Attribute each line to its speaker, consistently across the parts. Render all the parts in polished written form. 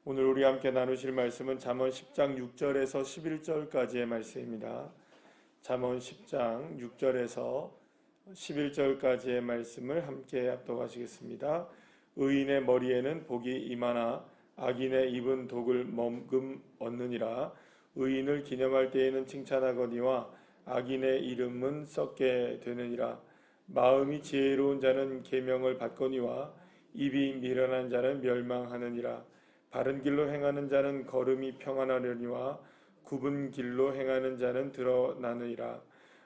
Speaker 1: 오늘 우리 함께 나누실 말씀은 잠언 10장 6절에서 11절까지의 말씀입니다. 잠언 10장 6절에서 11절까지의 말씀을 함께 합독하시겠습니다. 의인의 머리에는 복이 임하나 악인의 입은 독을 머금 얻느니라. 의인을 기념할 때에는 칭찬하거니와 악인의 이름은 썩게 되느니라. 마음이 지혜로운 자는 계명을 받거니와 입이 미련한 자는 멸망하느니라. 바른 길로 행하는 자는 걸음이 평안하려니와 굽은 길로 행하는 자는 드러나느니라.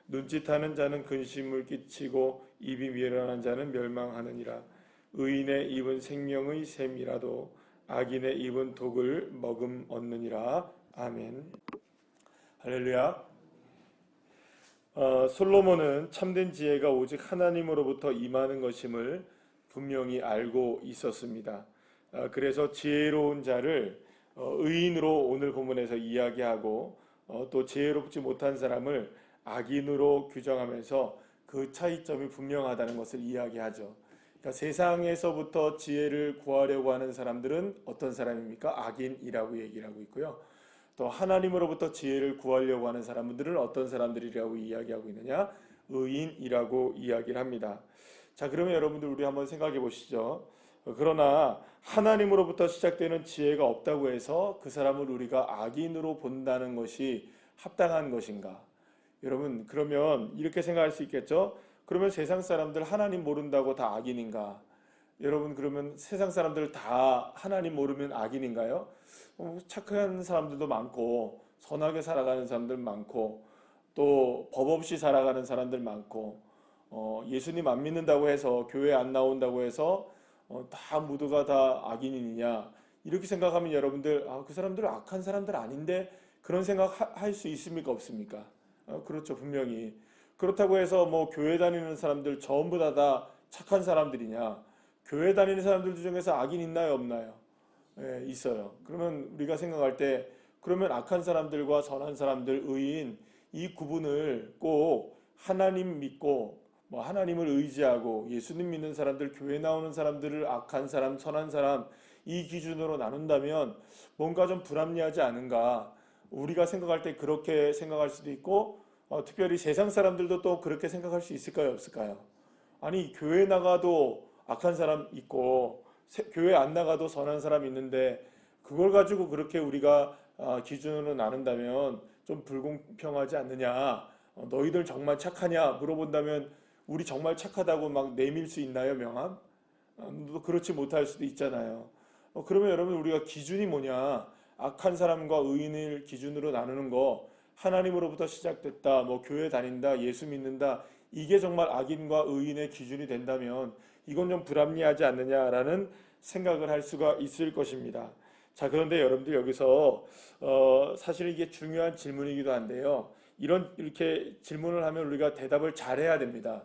Speaker 1: 눈짓하는 자는 근심을 끼치고 입이 미련한 자는 멸망하느니라. 의인의 입은 생명의 샘이라도 악인의 입은 독을 머금 얻느니라. 아멘. 할렐루야. 솔로몬은 참된 지혜가 오직 하나님으로부터 임하는 것임을 분명히 알고 있었습니다. 그래서 지혜로운 자를 의인으로 오늘 본문에서 이야기하고 또 지혜롭지 못한 사람을 악인으로 규정하면서 그 차이점이 분명하다는 것을 이야기하죠. 그러니까 세상에서부터 지혜를 구하려고 하는 사람들은 어떤 사람입니까? 악인이라고 얘기를 하고 있고요. 또 하나님으로부터 지혜를 구하려고 하는 사람들은 어떤 사람들이라고 이야기하고 있느냐? 의인이라고 이야기를 합니다. 자, 그러면 여러분들 우리 한번 생각해 보시죠. 그러나 하나님으로부터 시작되는 지혜가 없다고 해서 그 사람을 우리가 악인으로 본다는 것이 합당한 것인가? 여러분, 그러면 이렇게 생각할 수 있겠죠? 그러면 세상 사람들 하나님 모른다고 다 악인인가? 여러분, 그러면 세상 사람들 다 하나님 모르면 악인인가요? 착한 사람들도 많고 선하게 살아가는 사람들 많고 또 법 없이 살아가는 사람들 많고 예수님 안 믿는다고 해서 교회 안 나온다고 해서 다 모두가 다 악인이냐 이렇게 생각하면 여러분들 그 사람들은 악한 사람들 아닌데 그런 생각 할 수 있습니까 없습니까? 그렇죠. 분명히 그렇다고 해서 뭐 교회 다니는 사람들 전부 다 착한 사람들이냐? 교회 다니는 사람들 중에서 악인 있나요 없나요? 예, 있어요. 그러면 우리가 생각할 때 그러면 악한 사람들과 선한 사람들 의인 이 구분을 꼭 하나님 믿고 뭐 하나님을 의지하고 예수님 믿는 사람들, 교회 나오는 사람들을 악한 사람, 선한 사람 이 기준으로 나눈다면 뭔가 좀 불합리하지 않은가? 우리가 생각할 때 그렇게 생각할 수도 있고 특별히 세상 사람들도 또 그렇게 생각할 수 있을까요? 없을까요? 아니 교회 나가도 악한 사람 있고 교회 안 나가도 선한 사람 있는데 그걸 가지고 그렇게 우리가 기준으로 나눈다면 좀 불공평하지 않느냐? 너희들 정말 착하냐? 물어본다면 우리 정말 착하다고 막 내밀 수 있나요, 명함? 그렇지 못할 수도 있잖아요. 그러면 여러분 우리가 기준이 뭐냐? 악한 사람과 의인을 기준으로 나누는 거 하나님으로부터 시작됐다, 뭐 교회 다닌다, 예수 믿는다 이게 정말 악인과 의인의 기준이 된다면 이건 좀 불합리하지 않느냐라는 생각을 할 수가 있을 것입니다. 자, 그런데 여러분들 여기서 사실 이게 중요한 질문이기도 한데요. 이렇게 질문을 하면 우리가 대답을 잘해야 됩니다.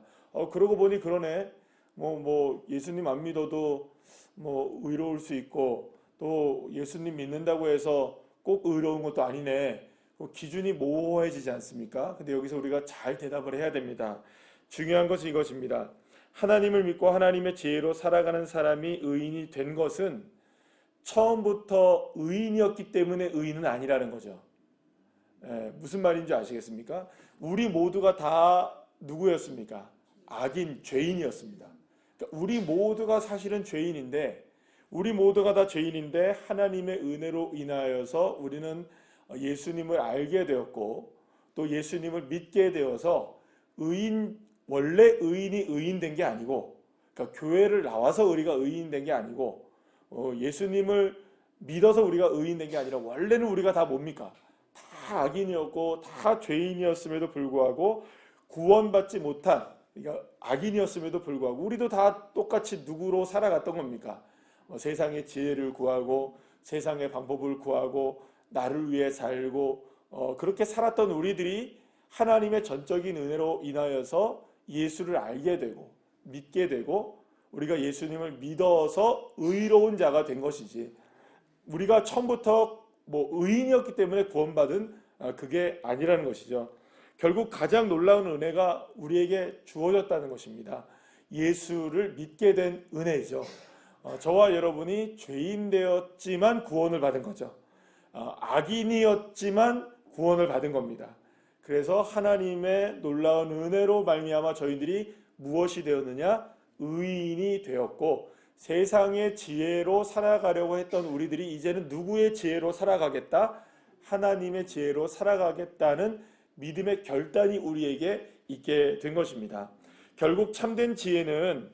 Speaker 1: 그러고 보니 그러네. 뭐 예수님 안 믿어도 뭐 의로울 수 있고 또 예수님 믿는다고 해서 꼭 의로운 것도 아니네. 기준이 모호해지지 않습니까? 근데 여기서 우리가 잘 대답을 해야 됩니다. 중요한 것은 이것입니다. 하나님을 믿고 하나님의 지혜로 살아가는 사람이 의인이 된 것은 처음부터 의인이었기 때문에 의인은 아니라는 거죠. 무슨 말인지 아시겠습니까? 우리 모두가 다 누구였습니까? 악인, 죄인이었습니다. 그러니까 우리 모두가 사실은 죄인인데 우리 모두가 다 죄인인데 하나님의 은혜로 인하여서 우리는 예수님을 알게 되었고 또 예수님을 믿게 되어서 원래 의인이 의인된 게 아니고 그러니까 교회를 나와서 우리가 의인된 게 아니고 예수님을 믿어서 우리가 의인된 게 아니라 원래는 우리가 다 뭡니까? 다 악인이었고 다 죄인이었음에도 불구하고 구원받지 못한 그러니까 악인이었음에도 불구하고 우리도 다 똑같이 누구로 살아갔던 겁니까? 세상의 지혜를 구하고 세상의 방법을 구하고 나를 위해 살고 그렇게 살았던 우리들이 하나님의 전적인 은혜로 인하여서 예수를 알게 되고 믿게 되고 우리가 예수님을 믿어서 의로운 자가 된 것이지 우리가 처음부터 뭐 의인이었기 때문에 구원받은 그게 아니라는 것이죠. 결국 가장 놀라운 은혜가 우리에게 주어졌다는 것입니다. 예수를 믿게 된 은혜죠. 저와 여러분이 죄인 되었지만 구원을 받은 거죠. 악인이었지만 구원을 받은 겁니다. 그래서 하나님의 놀라운 은혜로 말미암아 저희들이 무엇이 되었느냐? 의인이 되었고, 세상의 지혜로 살아가려고 했던 우리들이 이제는 누구의 지혜로 살아가겠다? 하나님의 지혜로 살아가겠다는 믿음의 결단이 우리에게 있게 된 것입니다. 결국 참된 지혜는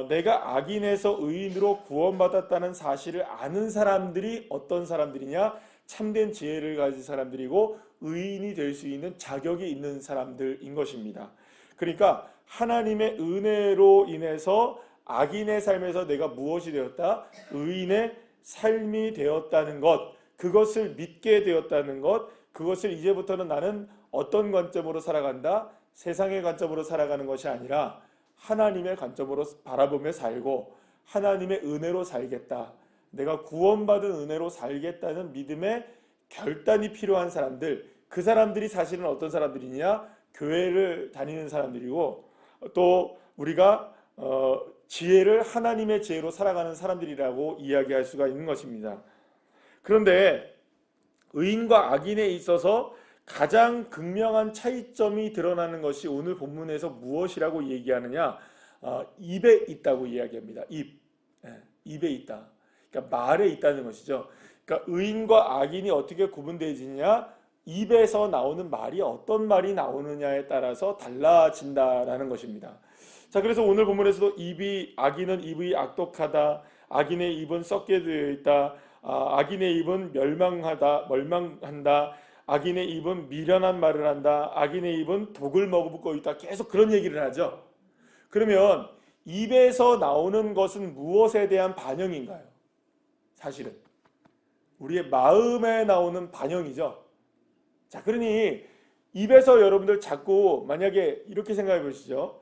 Speaker 1: 내가 악인에서 의인으로 구원받았다는 사실을 아는 사람들이 어떤 사람들이냐? 참된 지혜를 가진 사람들이고 의인이 될 수 있는 자격이 있는 사람들인 것입니다. 그러니까 하나님의 은혜로 인해서 악인의 삶에서 내가 무엇이 되었다? 의인의 삶이 되었다는 것, 그것을 믿게 되었다는 것, 그것을 이제부터는 나는 어떤 관점으로 살아간다? 세상의 관점으로 살아가는 것이 아니라 하나님의 관점으로 바라보며 살고 하나님의 은혜로 살겠다. 내가 구원받은 은혜로 살겠다는 믿음의 결단이 필요한 사람들, 그 사람들이 사실은 어떤 사람들이냐? 교회를 다니는 사람들이고 또 우리가 지혜를 하나님의 지혜로 살아가는 사람들이라고 이야기할 수가 있는 것입니다. 그런데 의인과 악인에 있어서 가장 극명한 차이점이 드러나는 것이 오늘 본문에서 무엇이라고 얘기하느냐? 입에 있다고 이야기합니다. 입에 있다. 그러니까 말에 있다는 것이죠. 그러니까 의인과 악인이 어떻게 구분되지냐? 입에서 나오는 말이 어떤 말이 나오느냐에 따라서 달라진다라는 것입니다. 자, 그래서 오늘 본문에서도 악인은 입이 악독하다, 악인의 입은 썩게 되어 있다, 악인의 입은 멸망한다, 악인의 입은 미련한 말을 한다, 악인의 입은 독을 머금고 있다. 계속 그런 얘기를 하죠. 그러면 입에서 나오는 것은 무엇에 대한 반영인가요? 사실은 우리의 마음에 나오는 반영이죠. 자, 그러니 입에서 여러분들 자꾸 만약에 이렇게 생각해 보시죠.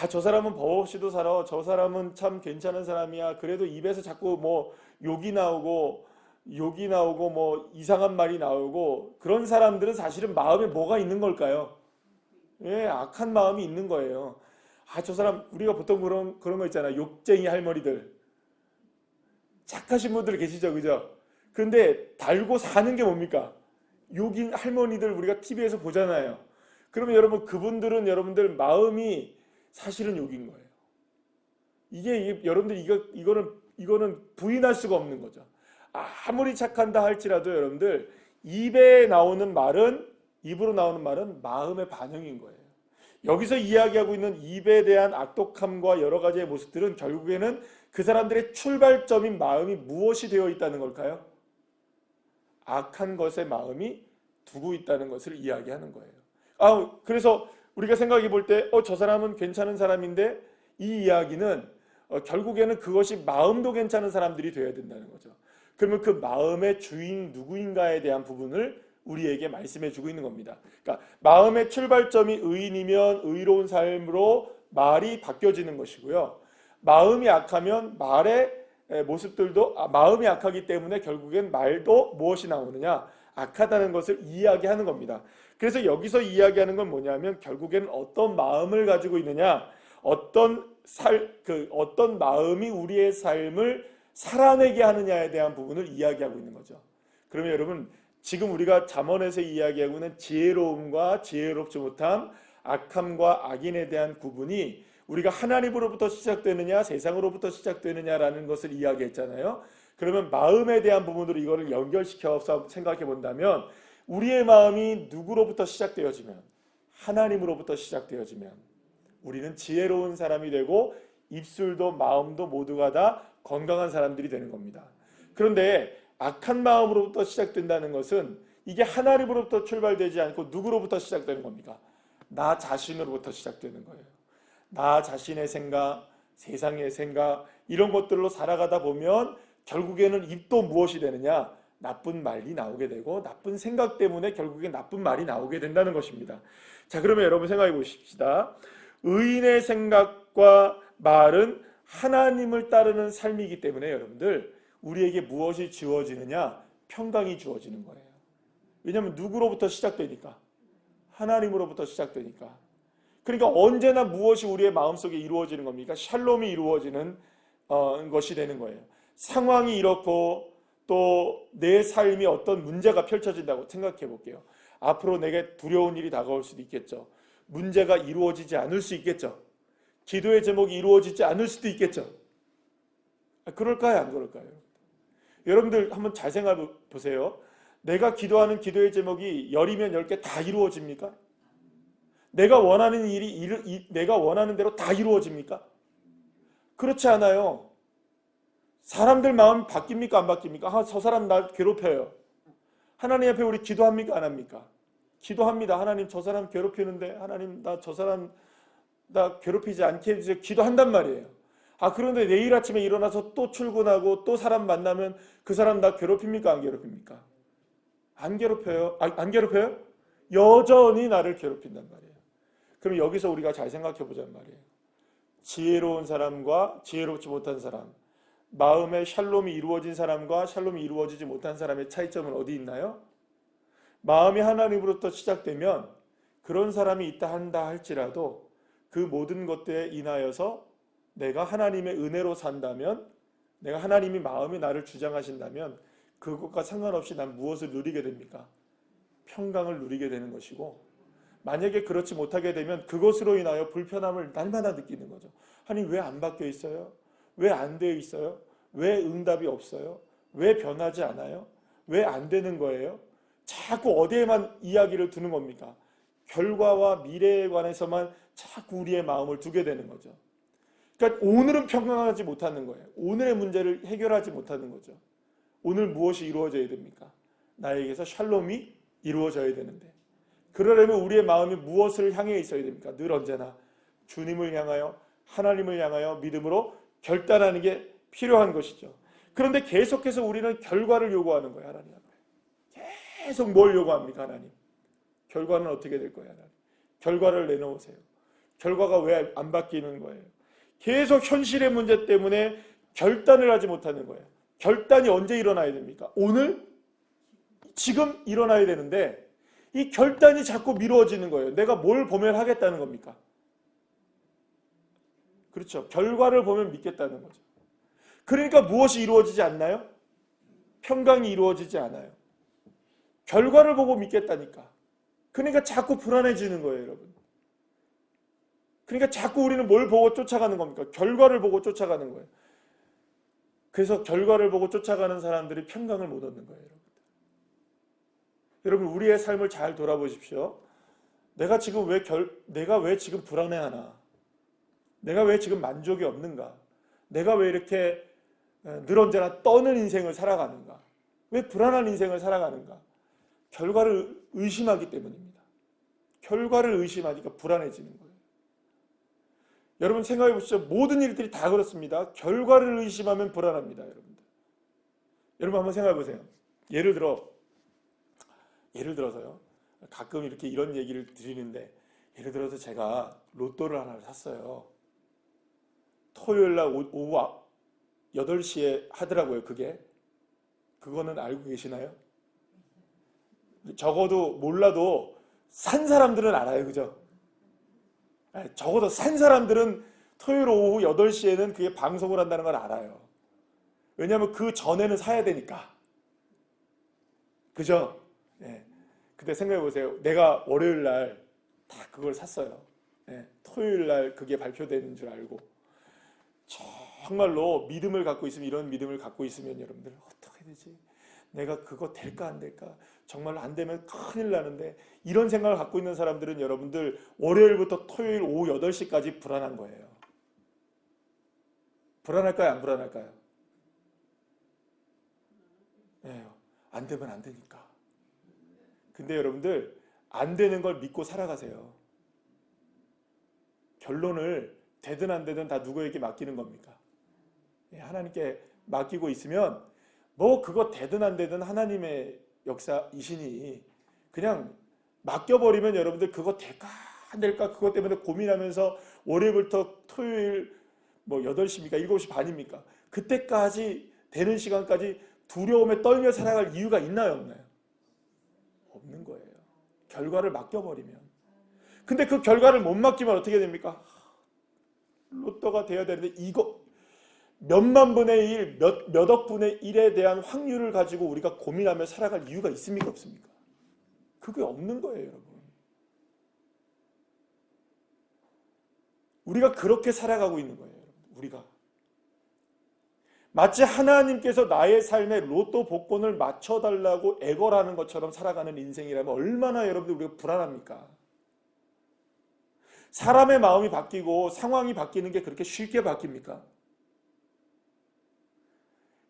Speaker 1: 저 사람은 법 없이도 살아. 저 사람은 참 괜찮은 사람이야. 그래도 입에서 자꾸 뭐 욕이 나오고 뭐 이상한 말이 나오고 그런 사람들은 사실은 마음에 뭐가 있는 걸까요? 예, 악한 마음이 있는 거예요. 저 사람 우리가 보통 그런 거 있잖아요. 욕쟁이 할머니들. 착하신 분들 계시죠, 그죠? 그런데 달고 사는 게 뭡니까? 욕인 할머니들 우리가 TV에서 보잖아요. 그러면 여러분 그분들은 여러분들 마음이 사실은 욕인 거예요. 이게 여러분들 이거는 부인할 수가 없는 거죠. 아무리 착한다 할지라도 여러분들 입으로 나오는 말은 마음의 반영인 거예요. 여기서 이야기하고 있는 입에 대한 악독함과 여러 가지의 모습들은 결국에는 그 사람들의 출발점인 마음이 무엇이 되어 있다는 걸까요? 악한 것에 마음이 두고 있다는 것을 이야기하는 거예요. 그래서 우리가 생각해 볼 때 저 사람은 괜찮은 사람인데 이 이야기는 결국에는 그것이 마음도 괜찮은 사람들이 되어야 된다는 거죠. 그러면 그 마음의 주인이 누구인가에 대한 부분을 우리에게 말씀해 주고 있는 겁니다. 그러니까 마음의 출발점이 의인이면 의로운 삶으로 말이 바뀌어지는 것이고요. 마음이 악하면 말의 모습들도 마음이 악하기 때문에 결국엔 말도 무엇이 나오느냐? 악하다는 것을 이야기하는 겁니다. 그래서 여기서 이야기하는 건 뭐냐면 결국에는 어떤 마음을 가지고 있느냐? 어떤 마음이 우리의 삶을 살아내게 하느냐에 대한 부분을 이야기하고 있는 거죠. 그러면 여러분 지금 우리가 잠언에서 이야기하고 있는 지혜로움과 지혜롭지 못함, 악함과 악인에 대한 구분이 우리가 하나님으로부터 시작되느냐 세상으로부터 시작되느냐라는 것을 이야기했잖아요. 그러면 마음에 대한 부분으로 이거를 연결시켜서 생각해 본다면 우리의 마음이 누구로부터 시작되어지면 하나님으로부터 시작되어지면 우리는 지혜로운 사람이 되고 입술도 마음도 모두가 다 건강한 사람들이 되는 겁니다. 그런데 악한 마음으로부터 시작된다는 것은 이게 하나님으로부터 출발되지 않고 누구로부터 시작되는 겁니까? 나 자신으로부터 시작되는 거예요. 나 자신의 생각, 세상의 생각 이런 것들로 살아가다 보면 결국에는 입도 무엇이 되느냐? 나쁜 말이 나오게 되고 나쁜 생각 때문에 결국엔 나쁜 말이 나오게 된다는 것입니다. 자, 그러면 여러분 생각해 보십시다. 의인의 생각과 말은 하나님을 따르는 삶이기 때문에 여러분들 우리에게 무엇이 주어지느냐? 평강이 주어지는 거예요. 왜냐하면 누구로부터 시작되니까? 하나님으로부터 시작되니까. 그러니까 언제나 무엇이 우리의 마음속에 이루어지는 겁니까? 샬롬이 이루어지는 것이 되는 거예요. 상황이 이렇고 또 내 삶이 어떤 문제가 펼쳐진다고 생각해 볼게요. 앞으로 내게 두려운 일이 다가올 수도 있겠죠. 문제가 이루어지지 않을 수 있겠죠. 기도의 제목이 이루어지지 않을 수도 있겠죠. 그럴까요? 안 그럴까요? 여러분들 한번 잘 생각해 보세요. 내가 기도하는 기도의 제목이 10이면 10개 다 이루어집니까? 내가 원하는 일이 내가 원하는 대로 다 이루어집니까? 그렇지 않아요. 사람들 마음이 바뀝니까? 안 바뀝니까? 저 사람 나 괴롭혀요. 하나님 앞에 우리 기도합니까? 안 합니까? 기도합니다. 하나님 저 사람 괴롭히는데 하나님 저 사람 나 괴롭히지 않게 해주세요. 기도한단 말이에요. 그런데 내일 아침에 일어나서 또 출근하고 또 사람 만나면 그 사람 나 괴롭힙니까? 안 괴롭힙니까? 안 괴롭혀요? 안 괴롭혀요? 여전히 나를 괴롭힌단 말이에요. 그럼 여기서 우리가 잘 생각해 보자는 말이에요. 지혜로운 사람과 지혜롭지 못한 사람, 마음의 샬롬이 이루어진 사람과 샬롬이 이루어지지 못한 사람의 차이점은 어디 있나요? 마음이 하나님으로부터 시작되면 그런 사람이 있다 한다 할지라도 그 모든 것들에 인하여서 내가 하나님의 은혜로 산다면, 내가 하나님이 마음에 나를 주장하신다면 그것과 상관없이 난 무엇을 누리게 됩니까? 평강을 누리게 되는 것이고, 만약에 그렇지 못하게 되면 그것으로 인하여 불편함을 날마다 느끼는 거죠. 아니 왜 안 바뀌어 있어요? 왜 안 되어 있어요? 왜 응답이 없어요? 왜 변하지 않아요? 왜 안 되는 거예요? 자꾸 어디에만 이야기를 두는 겁니까? 결과와 미래에 관해서만 자꾸 우리의 마음을 두게 되는 거죠. 그러니까 오늘은 평강하지 못하는 거예요. 오늘의 문제를 해결하지 못하는 거죠. 오늘 무엇이 이루어져야 됩니까? 나에게서 샬롬이 이루어져야 되는데, 그러려면 우리의 마음이 무엇을 향해 있어야 됩니까? 늘 언제나 주님을 향하여, 하나님을 향하여 믿음으로 결단하는 게 필요한 것이죠. 그런데 계속해서 우리는 결과를 요구하는 거예요. 하나님 앞에 계속 뭘 요구합니까? 하나님, 결과는 어떻게 될 거예요? 하나님, 결과를 내놓으세요. 결과가 왜 안 바뀌는 거예요? 계속 현실의 문제 때문에 결단을 하지 못하는 거예요. 결단이 언제 일어나야 됩니까? 오늘? 지금 일어나야 되는데 이 결단이 자꾸 미루어지는 거예요. 내가 뭘 보면 하겠다는 겁니까? 그렇죠. 결과를 보면 믿겠다는 거죠. 그러니까 무엇이 이루어지지 않나요? 평강이 이루어지지 않아요. 결과를 보고 믿겠다니까. 그러니까 자꾸 불안해지는 거예요, 여러분. 그러니까 자꾸 우리는 뭘 보고 쫓아가는 겁니까? 결과를 보고 쫓아가는 거예요. 그래서 결과를 보고 쫓아가는 사람들이 평강을 못 얻는 거예요, 여러분. 여러분, 우리의 삶을 잘 돌아보십시오. 내가 왜 지금 불안해하나? 내가 왜 지금 만족이 없는가? 내가 왜 이렇게 늘 언제나 떠는 인생을 살아가는가? 왜 불안한 인생을 살아가는가? 결과를 의심하기 때문입니다. 결과를 의심하니까 불안해지는 거예요. 여러분 생각해 보시죠. 모든 일들이 다 그렇습니다. 결과를 의심하면 불안합니다, 여러분들. 여러분 한번 생각해 보세요. 예를 들어서요. 가끔 이렇게 이런 얘기를 드리는데, 예를 들어서 제가 로또를 하나를 샀어요. 토요일 날 오후 8시에 하더라고요, 그거는 알고 계시나요? 적어도 몰라도 산 사람들은 알아요, 그죠? 적어도 산 사람들은 토요일 오후 8시에는 그게 방송을 한다는 걸 알아요. 왜냐하면 그 전에는 사야 되니까. 그죠? 네. 근데 생각해 보세요. 내가 월요일 날 다 그걸 샀어요. 네. 토요일 날 그게 발표되는 줄 알고. 정말로 믿음을 갖고 있으면, 이런 믿음을 갖고 있으면 여러분들 어떻게 되지? 내가 그거 될까 안 될까? 정말로 안 되면 큰일 나는데, 이런 생각을 갖고 있는 사람들은 여러분들 월요일부터 토요일 오후 8시까지 불안한 거예요. 불안할까요? 안 불안할까요? 네, 안 되면 안 되니까. 근데 여러분들 안 되는 걸 믿고 살아가세요. 결론을 되든 안 되든 다 누구에게 맡기는 겁니까? 하나님께 맡기고 있으면 뭐 그거 되든 안 되든 하나님의 역사이시니 그냥 맡겨버리면 여러분들 그거 될까 안 될까 그것 때문에 고민하면서 월요일부터 토요일 뭐 8시입니까? 7시 반입니까? 그때까지 되는 시간까지 두려움에 떨며 살아갈 이유가 있나요? 없나요? 없는 거예요. 결과를 맡겨버리면. 근데 그 결과를 못 맡기면 어떻게 됩니까? 로또가 돼야 되는데 몇만 분의 1, 몇억 분의 1에 대한 확률을 가지고 우리가 고민하며 살아갈 이유가 있습니까? 없습니까? 그게 없는 거예요, 여러분. 우리가 그렇게 살아가고 있는 거예요, 여러분. 우리가. 마치 하나님께서 나의 삶에 로또 복권을 맞춰달라고 애걸하는 것처럼 살아가는 인생이라면 얼마나 여러분들 우리가 불안합니까? 사람의 마음이 바뀌고 상황이 바뀌는 게 그렇게 쉽게 바뀝니까?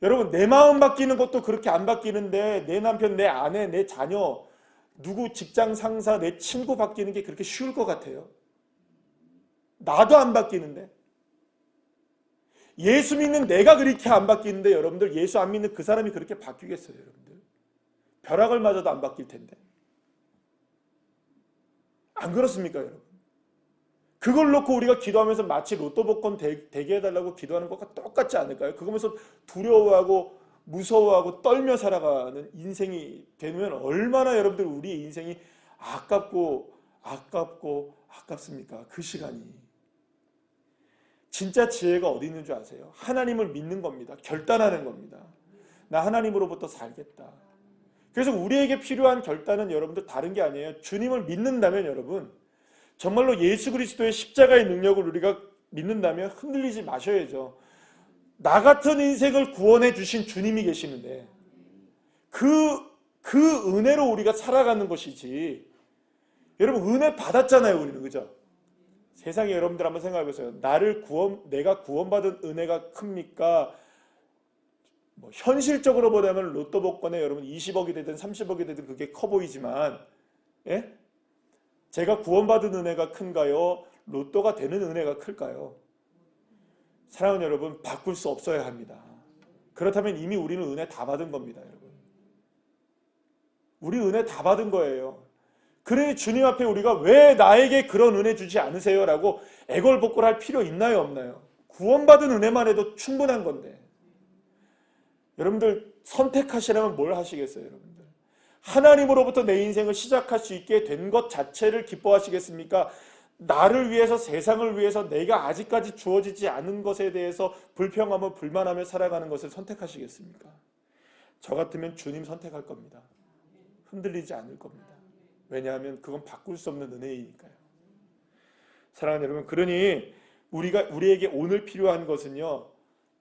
Speaker 1: 여러분, 내 마음 바뀌는 것도 그렇게 안 바뀌는데 내 남편, 내 아내, 내 자녀, 누구 직장 상사, 내 친구 바뀌는 게 그렇게 쉬울 것 같아요? 나도 안 바뀌는데. 예수 믿는 내가 그렇게 안 바뀌는데 여러분들 예수 안 믿는 그 사람이 그렇게 바뀌겠어요, 여러분들? 벼락을 맞아도 안 바뀔 텐데. 안 그렇습니까, 여러분? 그걸 놓고 우리가 기도하면서 마치 로또 복권 되게 해달라고 기도하는 것과 똑같지 않을까요? 그거면서 두려워하고 무서워하고 떨며 살아가는 인생이 되면 얼마나 여러분들 우리의 인생이 아깝습니까? 그 시간이. 진짜 지혜가 어디 있는 줄 아세요? 하나님을 믿는 겁니다. 결단하는 겁니다. 나 하나님으로부터 살겠다. 그래서 우리에게 필요한 결단은 여러분들 다른 게 아니에요. 주님을 믿는다면 여러분, 정말로 예수 그리스도의 십자가의 능력을 우리가 믿는다면 흔들리지 마셔야죠. 나 같은 인생을 구원해 주신 주님이 계시는데 그 은혜로 우리가 살아가는 것이지. 여러분, 은혜 받았잖아요, 우리는. 그죠? 세상에 여러분들 한번 생각해 보세요. 내가 구원받은 은혜가 큽니까? 뭐 현실적으로 보자면 로또 복권에 여러분 20억이 되든 30억이 되든 그게 커 보이지만, 예? 제가 구원받은 은혜가 큰가요? 로또가 되는 은혜가 클까요? 사랑하는 여러분, 바꿀 수 없어야 합니다. 그렇다면 이미 우리는 은혜 다 받은 겁니다, 여러분. 우리 은혜 다 받은 거예요. 그러니 주님 앞에 우리가 왜 나에게 그런 은혜 주지 않으세요? 라고 애걸복걸할 필요 있나요, 없나요? 구원받은 은혜만 해도 충분한 건데. 여러분들 선택하시려면 뭘 하시겠어요, 여러분들? 하나님으로부터 내 인생을 시작할 수 있게 된 것 자체를 기뻐하시겠습니까? 나를 위해서, 세상을 위해서 내가 아직까지 주어지지 않은 것에 대해서 불평하며 불만하며 살아가는 것을 선택하시겠습니까? 저 같으면 주님 선택할 겁니다. 흔들리지 않을 겁니다. 왜냐하면 그건 바꿀 수 없는 은혜이니까요. 사랑하는 여러분, 그러니 우리에게 오늘 필요한 것은요,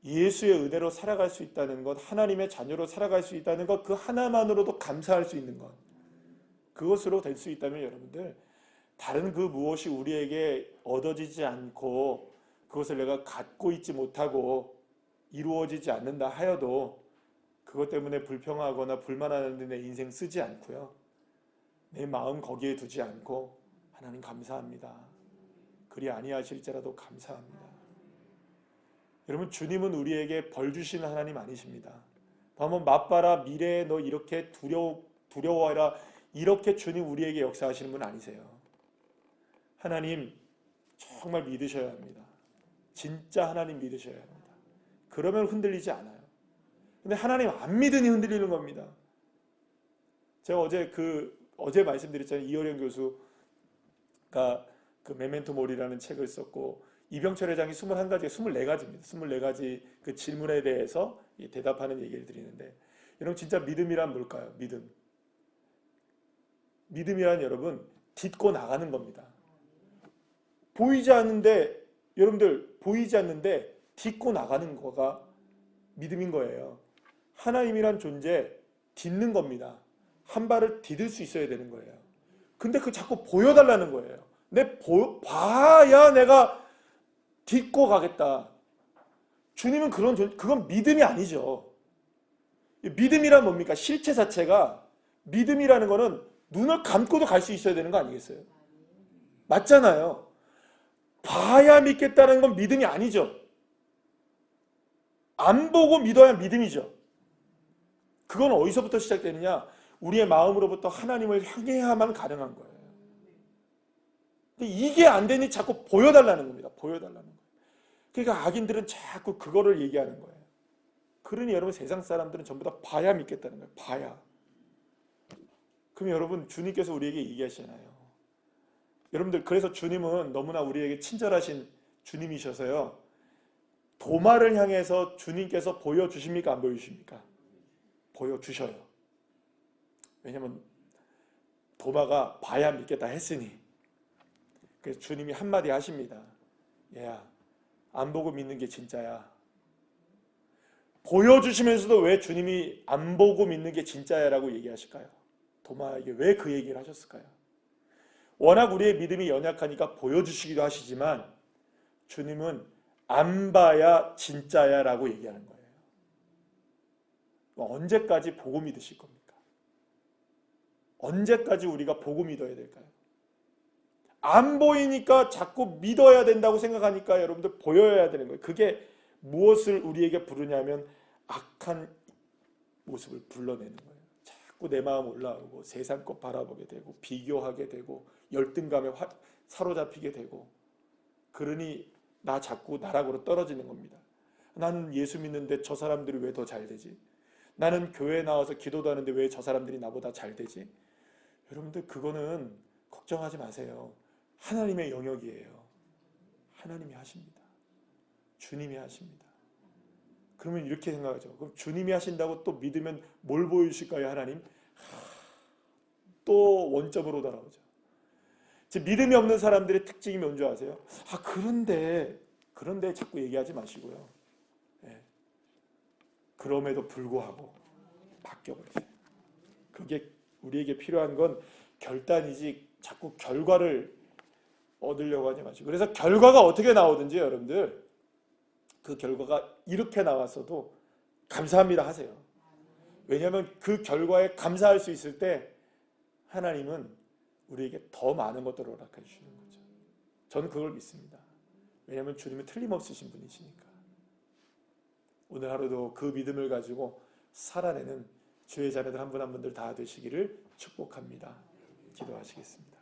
Speaker 1: 예수의 은혜로 살아갈 수 있다는 것, 하나님의 자녀로 살아갈 수 있다는 것, 그 하나만으로도 감사할 수 있는 것, 그것으로 될 수 있다면 여러분들, 다른 그 무엇이 우리에게 얻어지지 않고 그것을 내가 갖고 있지 못하고 이루어지지 않는다 하여도 그것 때문에 불평하거나 불만하는 데 내 인생 쓰지 않고요, 내 마음 거기에 두지 않고 하나님 감사합니다. 그리 아니하실지라도 감사합니다. 여러분, 주님은 우리에게 벌 주시는 하나님 아니십니다. 한번 맛봐라, 미래에 너 이렇게 두려워해라, 이렇게 주님 우리에게 역사하시는 분 아니세요. 하나님 정말 믿으셔야 합니다. 진짜 하나님 믿으셔야 합니다. 그러면 흔들리지 않아요. 근데 하나님 안 믿으니 흔들리는 겁니다. 제가 어제 말씀드렸잖아요. 이효령 교수가 그 메멘토 모리라는 책을 썼고, 이병철 회장이 24가지입니다. 24가지 그 질문에 대해서 대답하는 얘기를 드리는데, 여러분 진짜 믿음이란 뭘까요? 믿음이란 여러분 딛고 나가는 겁니다. 여러분들 보이지 않는데 딛고 나가는 거가 믿음인 거예요. 하나님이란 존재 딛는 겁니다. 한 발을 디딜 수 있어야 되는 거예요. 근데 그 자꾸 보여달라는 거예요. 봐야 내가 딛고 가겠다. 주님은 그건 믿음이 아니죠. 믿음이란 뭡니까? 실체 자체가, 믿음이라는 거는 눈을 감고도 갈 수 있어야 되는 거 아니겠어요? 맞잖아요. 봐야 믿겠다는 건 믿음이 아니죠. 안 보고 믿어야 믿음이죠. 그건 어디서부터 시작되느냐? 우리의 마음으로부터 하나님을 향해야만 가능한 거예요. 근데 이게 안 되니 자꾸 보여달라는 겁니다. 보여달라는 거예요. 그러니까 악인들은 자꾸 그거를 얘기하는 거예요. 그러니 여러분, 세상 사람들은 전부 다 봐야 믿겠다는 거예요. 봐야. 그럼 여러분, 주님께서 우리에게 얘기하시잖아요. 여러분들, 그래서 주님은 너무나 우리에게 친절하신 주님이셔서요, 도마를 향해서 주님께서 보여주십니까? 안 보여주십니까? 보여주셔요. 왜냐하면 도마가 봐야 믿겠다 했으니. 그래서 주님이 한마디 하십니다. 얘야, 안 보고 믿는 게 진짜야. 보여주시면서도 왜 주님이 안 보고 믿는 게 진짜야 라고 얘기하실까요? 도마에게 왜 그 얘기를 하셨을까요? 워낙 우리의 믿음이 연약하니까 보여주시기도 하시지만 주님은 안 봐야 진짜야 라고 얘기하는 거예요. 언제까지 보고 믿으실 겁니까? 언제까지 우리가 보고 믿어야 될까요? 안 보이니까 자꾸 믿어야 된다고 생각하니까 여러분들 보여야 되는 거예요. 그게 무엇을 우리에게 부르냐면 악한 모습을 불러내는 거예요. 자꾸 내 마음 올라오고 세상 것 바라보게 되고 비교하게 되고 열등감에 사로잡히게 되고, 그러니 나 자꾸 나락으로 떨어지는 겁니다. 나는 예수 믿는데 저 사람들이 왜 더 잘 되지? 나는 교회 나와서 기도도 하는데 왜 저 사람들이 나보다 잘 되지? 여러분들 그거는 걱정하지 마세요. 하나님의 영역이에요. 하나님이 하십니다. 주님이 하십니다. 그러면 이렇게 생각하죠. 그럼 주님이 하신다고 또 믿으면 뭘 보여주실까요, 하나님? 또 원점으로 돌아오죠. 믿음이 없는 사람들의 특징이 뭔지 아세요? 그런데 자꾸 얘기하지 마시고요. 네. 그럼에도 불구하고 바뀌어버리세요. 그게 우리에게 필요한 건 결단이지 자꾸 결과를 얻으려고 하지 마시고. 그래서 결과가 어떻게 나오든지 여러분들 그 결과가 이렇게 나왔어도 감사합니다 하세요. 왜냐하면 그 결과에 감사할 수 있을 때 하나님은 우리에게 더 많은 것들을 허락해 주시는 거죠. 저는 그걸 믿습니다. 왜냐하면 주님은 틀림없으신 분이시니까. 오늘 하루도 그 믿음을 가지고 살아내는 주의 자녀들 한 분 한 분들 다 되시기를 축복합니다. 기도하시겠습니다.